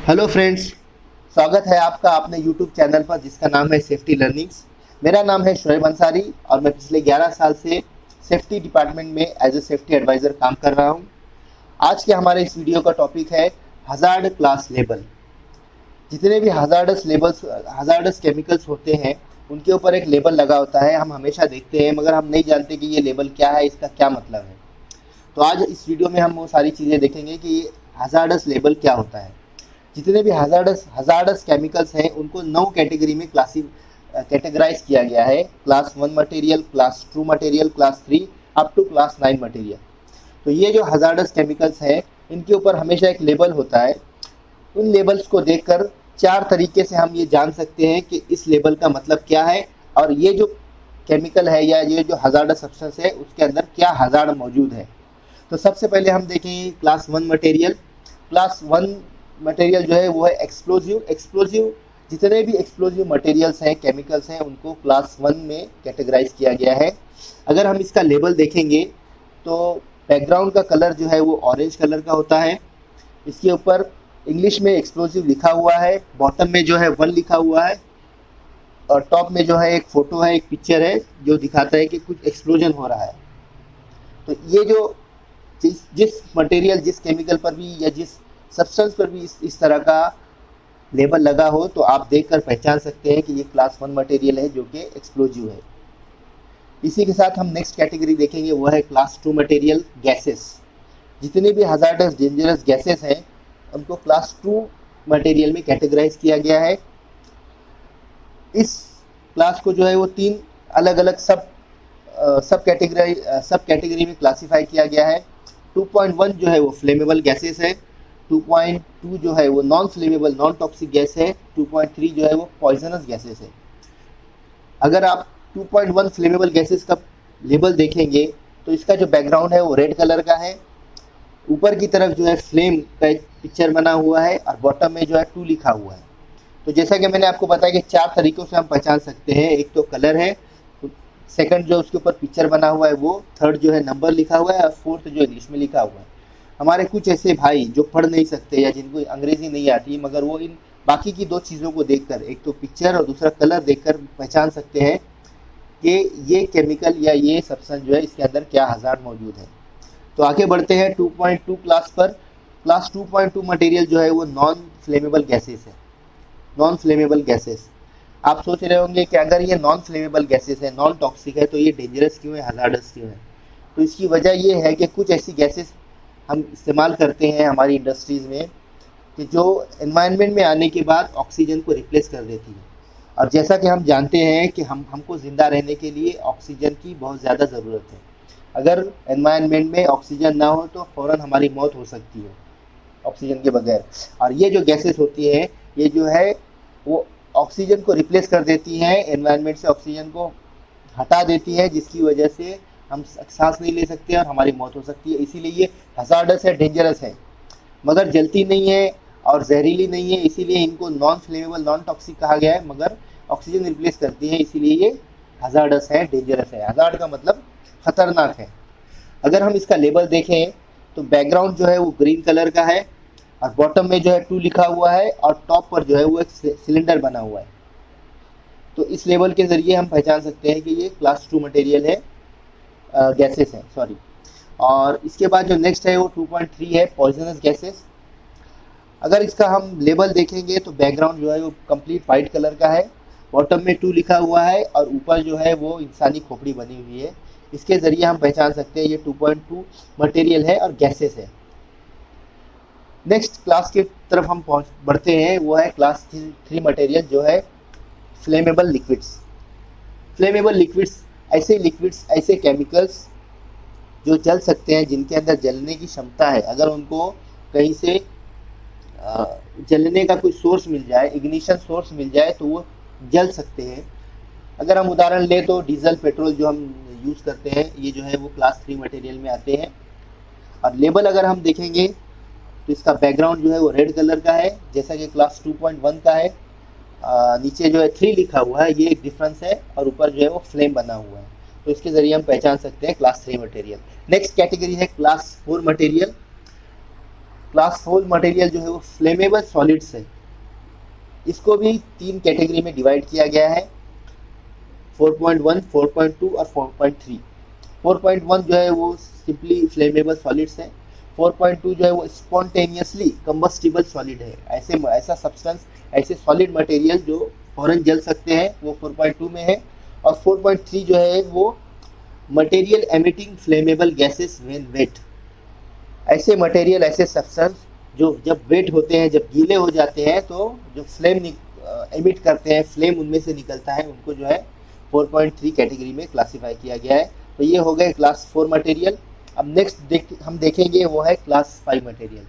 Hello friends, स्वागत है आपका अपने यूट्यूब चैनल पर जिसका नाम है सेफ्टी लर्निंग्स। मेरा नाम है शोएब अंसारी और मैं पिछले 11 साल से सेफ्टी डिपार्टमेंट में एज ए सेफ्टी एडवाइज़र काम कर रहा हूं। आज के हमारे इस वीडियो का टॉपिक है हज़ार्ड क्लास लेबल। जितने भी हज़ार्डस केमिकल्स होते हैं उनके ऊपर एक लेबल लगा होता है। हम हमेशा देखते हैं मगर हम नहीं जानते कि ये लेबल क्या है, इसका क्या मतलब है। तो आज इस वीडियो में हम वो सारी चीज़ें देखेंगे कि ये हज़ार्डस लेबल क्या होता है। जितने भी हज़ार्डस केमिकल्स हैं उनको 9 कैटेगरी में कैटेगराइज किया गया है। Class 1 material, class 2 material, class 3 up to class 9 material. तो ये जो हज़ार्डस केमिकल्स हैं इनके ऊपर हमेशा एक लेबल होता है। उन लेबल्स को देखकर 4 तरीके से हम ये जान सकते हैं कि इस लेबल का मतलब क्या है और ये जो केमिकल है या ये जो हज़ार्डस सब्सटेंस है उसके अंदर क्या हज़ार्ड मौजूद है। तो सबसे पहले हम देखेंगे क्लास 1 मटेरियल। क्लास 1 मटेरियल जो है वो है एक्सप्लोजिव। जितने भी एक्सप्लोजिव मटेरियल्स हैं, केमिकल्स हैं, उनको क्लास 1 में कैटेगराइज किया गया है। अगर हम इसका लेबल देखेंगे तो बैकग्राउंड का कलर जो है वो ऑरेंज कलर का होता है। इसके ऊपर इंग्लिश में एक्सप्लोजिव लिखा हुआ है, बॉटम में जो है 1 लिखा हुआ है और टॉप में जो है एक फ़ोटो है, एक पिक्चर है जो दिखाता है कि कुछ एक्सप्लोजन हो रहा है। तो ये जो जिस मटेरियल, जिस केमिकल पर भी या जिस सब्सटेंस पर भी इस तरह का लेबल लगा हो तो आप देखकर पहचान सकते हैं कि ये क्लास 1 मटेरियल है जो कि एक्सप्लोजिव है। इसी के साथ हम नेक्स्ट कैटेगरी देखेंगे, वो है क्लास 2 मटेरियल, गैसेस। जितने भी हज़ार्डस डेंजरस गैसेस हैं उनको क्लास 2 मटेरियल में कैटेगराइज किया गया है। इस क्लास को जो है वो 3 अलग अलग सब कैटेगरी में क्लासीफाई किया गया है। 2.1 जो है वो फ्लेमेबल गैसेस है, 2.2 जो है वो non flammable non toxic gas है, 2.3 जो है वो पॉइजनस गैसेस है। अगर आप 2.1 फ्लेमेबल गैसेस का लेबल देखेंगे तो इसका जो बैकग्राउंड है वो रेड कलर का है। ऊपर की तरफ जो है फ्लेम का पिक्चर बना हुआ है और बॉटम में जो है 2 लिखा हुआ है। तो जैसा कि मैंने आपको बताया कि 4 तरीक़ों से हम पहचान सकते हैं। एक तो कलर है, सेकंड जो उसके ऊपर पिक्चर बना हुआ है वो, थर्ड जो है नंबर लिखा हुआ है और फोर्थ जो इंग्लिश में लिखा हुआ है। हमारे कुछ ऐसे भाई जो पढ़ नहीं सकते या जिनको अंग्रेज़ी नहीं आती मगर वो इन बाकी की 2 चीज़ों को देखकर, एक तो पिक्चर और दूसरा कलर देखकर पहचान सकते हैं कि ये केमिकल या ये सब्सटेंस जो है इसके अंदर क्या हज़ार्ड मौजूद है। तो आगे बढ़ते हैं 2.2 क्लास पर। क्लास 2.2 मटेरियल जो है वो नॉन फ्लेमेबल गैसेस है। नॉन फ्लेमेबल गैसेस, आप सोच रहे होंगे कि अगर ये नॉन फ्लेमेबल गैसेस है, नॉन टॉक्सिक है, तो ये डेंजरस क्यों है, हज़ार्डस क्यों है। तो इसकी वजह ये है कि कुछ ऐसी गैसेस हम इस्तेमाल करते हैं हमारी इंडस्ट्रीज़ में कि जो एनवायरनमेंट में आने के बाद ऑक्सीजन को रिप्लेस कर देती है। और जैसा कि हम जानते हैं कि हमको ज़िंदा रहने के लिए ऑक्सीजन की बहुत ज़्यादा ज़रूरत है। अगर एनवायरनमेंट में ऑक्सीजन ना हो तो फ़ौरन हमारी मौत हो सकती है ऑक्सीजन के बगैर। और ये जो गैसेस होती हैं ये जो है वो ऑक्सीजन को रिप्लेस कर देती हैं, एनवायरनमेंट से ऑक्सीजन को हटा देती है, जिसकी वजह से हम सांस नहीं ले सकते और हमारी मौत हो सकती है। इसीलिए ये हज़ार्डस है, डेंजरस है, मगर जलती नहीं है और जहरीली नहीं है। इसीलिए इनको नॉन फ्लेमेबल नॉन टॉक्सिक कहा गया है, मगर ऑक्सीजन रिप्लेस करती है, इसीलिए ये हज़ार्डस है, डेंजरस है। हज़ार्ड का मतलब खतरनाक है। अगर हम इसका लेबल देखें तो बैकग्राउंड जो है वो ग्रीन कलर का है और बॉटम में जो है 2 लिखा हुआ है और टॉप पर जो है वो एक सिलेंडर बना हुआ है। तो इस लेबल के ज़रिए हम पहचान सकते हैं कि ये क्लास 2 मटेरियल है, गैसेस हैं, सॉरी। और इसके बाद जो नेक्स्ट है वो 2.3 है, पॉइजनस गैसेस। अगर इसका हम लेबल देखेंगे तो बैकग्राउंड जो है वो कंप्लीट वाइट कलर का है, बॉटम में 2 लिखा हुआ है और ऊपर जो है वो इंसानी खोपड़ी बनी हुई है। इसके ज़रिए हम पहचान सकते हैं ये 2.2 मटेरियल है और गैसेस है। नेक्स्ट क्लास की तरफ हम बढ़ते हैं, वो है क्लास 3 मटेरियल जो है फ्लेमेबल लिक्विड्स। फ्लेमेबल लिक्विड्स ऐसे केमिकल्स जो जल सकते हैं, जिनके अंदर जलने की क्षमता है। अगर उनको कहीं से जलने का कोई सोर्स मिल जाए, इग्निशन सोर्स मिल जाए तो वो जल सकते हैं। अगर हम उदाहरण लें तो डीजल, पेट्रोल जो हम यूज़ करते हैं ये जो है वो क्लास 3 मटेरियल में आते हैं। और लेबल अगर हम देखेंगे तो इसका बैकग्राउंड जो है वो रेड कलर का है, जैसा कि क्लास 2.1 का है। नीचे जो है 3 लिखा हुआ है, ये एक डिफरेंस है, और ऊपर जो है वो फ्लेम बना हुआ है। तो इसके ज़रिए हम पहचान सकते हैं क्लास 3 मटेरियल। नेक्स्ट कैटेगरी है क्लास 4 मटेरियल। क्लास 4 मटेरियल जो है वो फ्लेमेबल सॉलिड्स है। इसको भी 3 कैटेगरी में डिवाइड किया गया है, 4.1, 4.2 और 4.3। 4.1 जो है वो सिंपली फ्लेमेबल सॉलिड्स है। 4.2 जो है वो स्पॉन्टेनियसली कंबस्टिबल सॉलिड है। ऐसा सब्सटेंस, ऐसे सॉलिड मटेरियल जो फौरन जल सकते हैं, वो 4.2 में है। और 4.3 जो है वो material emitting flammable gases when wet. ऐसे मटेरियल, ऐसे सब्सटेंस जो जब वेट होते हैं, जब गीले हो जाते हैं, तो जो फ्लेम एमिट करते हैं, फ्लेम उनमें से निकलता है, उनको जो है 4.3 कैटेगरी में क्लासीफाई किया गया है। तो ये हो गए क्लास 4 मटेरियल। अब नेक्स्ट हम देखेंगे वो है क्लास 5 मटेरियल।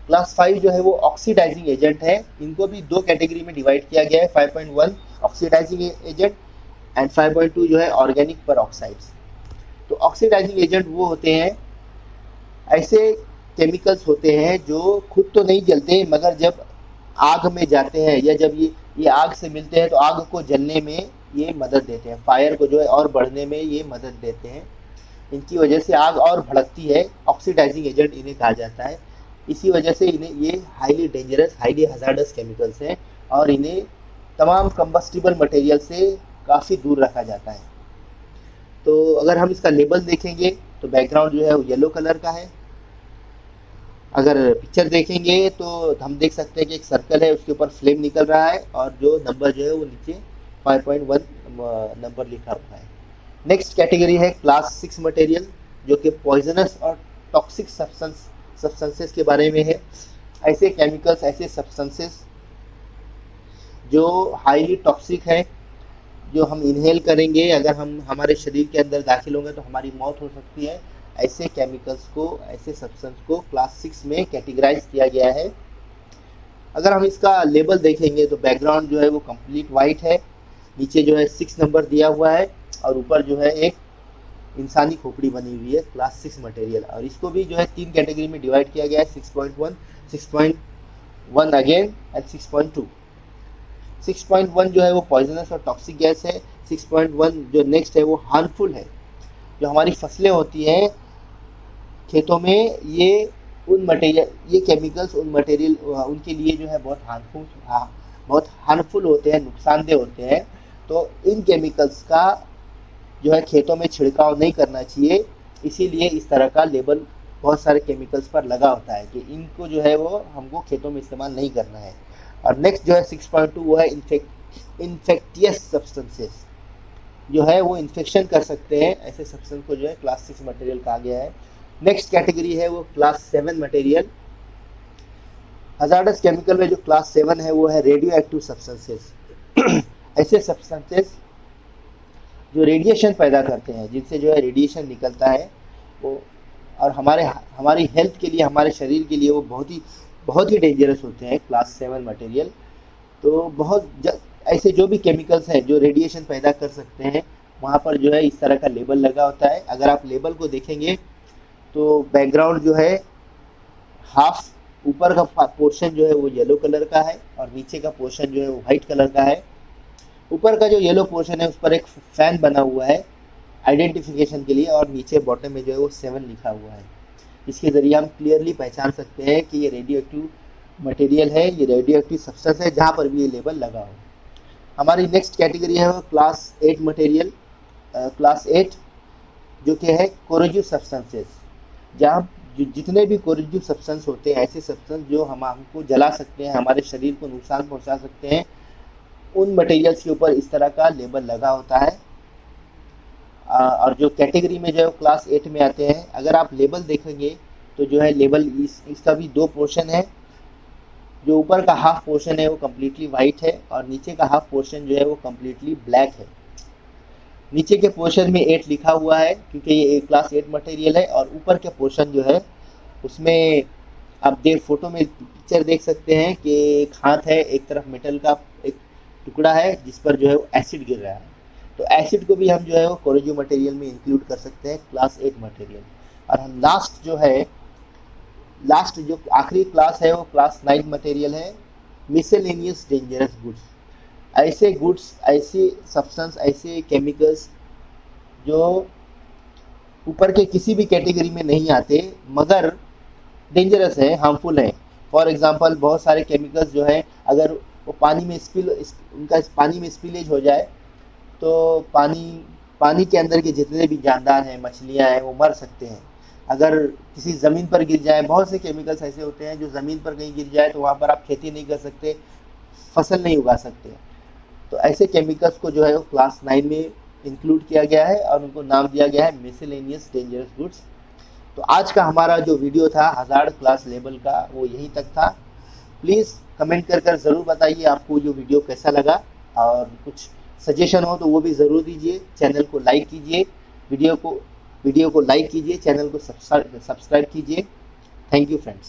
क्लास 5 जो है वो ऑक्सीडाइजिंग एजेंट है। इनको भी 2 कैटेगरी में डिवाइड किया गया है, 5.1 ऑक्सीडाइजिंग एजेंट एंड 5.2 जो है ऑर्गेनिक पर ऑक्साइड्स। तो ऑक्सीडाइजिंग एजेंट वो होते हैं, ऐसे केमिकल्स होते हैं जो खुद तो नहीं जलते, मगर जब आग में जाते हैं या जब ये आग से मिलते हैं तो आग को जलने में ये मदद देते हैं, फायर को जो है और बढ़ने में ये मदद देते हैं। इनकी वजह से आग और भड़कती है, ऑक्सीडाइजिंग एजेंट इन्हें कहा जाता है। इसी वजह से इन्हें ये highly dangerous, highly hazardous chemicals हैं और इन्हें तमाम कंबस्टिबल मटेरियल से काफ़ी दूर रखा जाता है। तो अगर हम इसका लेबल देखेंगे तो बैकग्राउंड जो है वो येलो कलर का है। अगर पिक्चर देखेंगे तो हम देख सकते हैं कि एक सर्कल है, उसके ऊपर फ्लेम निकल रहा है और जो नंबर जो है वो नीचे 5.1 नंबर लिखा हुआ है। नेक्स्ट कैटेगरी है क्लास 6 मटेरियल, जो कि पॉइजनस और टॉक्सिक सब्सटेंसेस के बारे में है। ऐसे केमिकल्स, ऐसे सब्सटेंसेस जो हाईली टॉक्सिक है, जो हम इनहेल करेंगे, अगर हम हमारे शरीर के अंदर दाखिल होंगे तो हमारी मौत हो सकती है। ऐसे केमिकल्स को, ऐसे सब्सटेंस को क्लास 6 में कैटेगराइज किया गया है। अगर हम इसका लेबल देखेंगे तो बैकग्राउंड जो है वो कंप्लीट वाइट है, नीचे जो है 6 नंबर दिया हुआ है और ऊपर जो है एक इंसानी खोपड़ी बनी हुई है, क्लास 6 मटेरियल। और इसको भी जो है 3 कैटेगरी में डिवाइड किया गया है, 6.1, 6.1 अगेन एंड 6.2। 6.1 जो है वो पॉइजनस और टॉक्सिक गैस है। 6.1 जो नेक्स्ट है वो हार्मफुल है। जो हमारी फसलें होती हैं खेतों में, ये केमिकल्स उन मटेरियल उनके लिए जो है बहुत हार्मफुल होते हैं, नुकसानदेह होते हैं। तो इन केमिकल्स का जो है खेतों में छिड़काव नहीं करना चाहिए। इसीलिए इस तरह का लेबल बहुत सारे केमिकल्स पर लगा होता है कि इनको जो है वो हमको खेतों में इस्तेमाल नहीं करना है। और नेक्स्ट जो है 6.2 वो है इन्फेक्टियस सब्सटेंसेस, जो है वो इन्फेक्शन कर सकते हैं। ऐसे सब्सटेंस को जो है क्लास 6 मटेरियल कहा गया है। नेक्स्ट कैटेगरी है वो क्लास 7 मटेरियल। हजार्डस केमिकल में जो क्लास 7 है वो है रेडियो एक्टिव सब्सटेंसेस। ऐसे सब्सटेंसेस जो रेडिएशन पैदा करते हैं, जिनसे जो है रेडिएशन निकलता है वो, और हमारी हेल्थ के लिए, हमारे शरीर के लिए वो बहुत ही डेंजरस होते हैं, क्लास 7 मटेरियल। तो ऐसे जो भी केमिकल्स हैं जो रेडिएशन पैदा कर सकते हैं, वहाँ पर जो है इस तरह का लेबल लगा होता है। अगर आप लेबल को देखेंगे तो बैकग्राउंड जो है हाफ, ऊपर का पोर्शन जो है वो येलो कलर का है और नीचे का पोर्शन जो है वो वाइट कलर का है। ऊपर का जो येलो पोर्शन है उस पर एक फैन बना हुआ है आइडेंटिफिकेशन के लिए, और नीचे बॉटम में जो है वो 7 लिखा हुआ है। इसके ज़रिए हम क्लियरली पहचान सकते हैं कि ये रेडियो एक्टिव मटेरियल है, ये रेडियो एक्टिव सब्सटेंस है, जहाँ पर भी ये लेबल लगा हो। हमारी नेक्स्ट कैटेगरी है वो क्लास 8 मटेरियल। क्लास 8 जो कि है कोरोजिव सब्सटेंसेस, जहाँ जितने भी कोरोजिव सब्सटेंस होते हैं, ऐसे सब्सटेंस जो हमको जला सकते हैं, हमारे शरीर को नुकसान पहुँचा सकते हैं, उन मटेरियल्स के ऊपर इस तरह का लेबल लगा होता है। और जो कैटेगरी में जो है क्लास 8 में आते हैं। अगर आप लेबल देखेंगे तो जो है लेबल इसका भी 2 पोर्शन है। जो ऊपर का हाफ पोर्शन है वो कम्प्लीटली वाइट है और नीचे का हाफ पोर्शन जो है वो कम्प्लीटली ब्लैक है। नीचे के पोर्शन में 8 लिखा हुआ है क्योंकि ये क्लास 8 मटेरियल है, और ऊपर के पोर्शन जो है उसमें आप फोटो में पिक्चर देख सकते हैं कि एक हाथ है, एक तरफ मेटल का एक टुकड़ा है जिस पर जो है वो एसिड गिर रहा है। तो एसिड को भी हम जो है वो कोरोजिव मटेरियल में इंक्लूड कर सकते हैं, क्लास 8 मटेरियल। और हम लास्ट जो आखिरी क्लास है वो क्लास 9 मटेरियल है, मिसलेनियस डेंजरस गुड्स। ऐसे गुड्स, ऐसे सब्सटेंस, ऐसे केमिकल्स जो ऊपर के किसी भी कैटेगरी में नहीं आते, मगर डेंजरस है, हार्मफुल है। फॉर एग्जांपल बहुत सारे केमिकल्स जो हैं, अगर वो पानी में उनका पानी में स्पिलेज हो जाए तो पानी पानी के अंदर के जितने भी जानदार हैं, मछलियां हैं, वो मर सकते हैं। अगर किसी ज़मीन पर गिर जाए, बहुत से केमिकल्स ऐसे होते हैं जो ज़मीन पर कहीं गिर जाए तो वहाँ पर आप खेती नहीं कर सकते, फसल नहीं उगा सकते। तो ऐसे केमिकल्स को जो है वो क्लास 9 में इंक्लूड किया गया है और उनको नाम दिया गया है मिसलेनियस डेंजरस गुड्स। तो आज का हमारा जो वीडियो था हज़ार्ड क्लास लेवल का, वो यहीं तक था। प्लीज़ कमेंट कर ज़रूर बताइए आपको जो वीडियो कैसा लगा, और कुछ सजेशन हो तो वो भी ज़रूर दीजिए। चैनल को लाइक कीजिए, वीडियो को लाइक कीजिए, चैनल को सब्सक्राइब कीजिए। Thank you friends.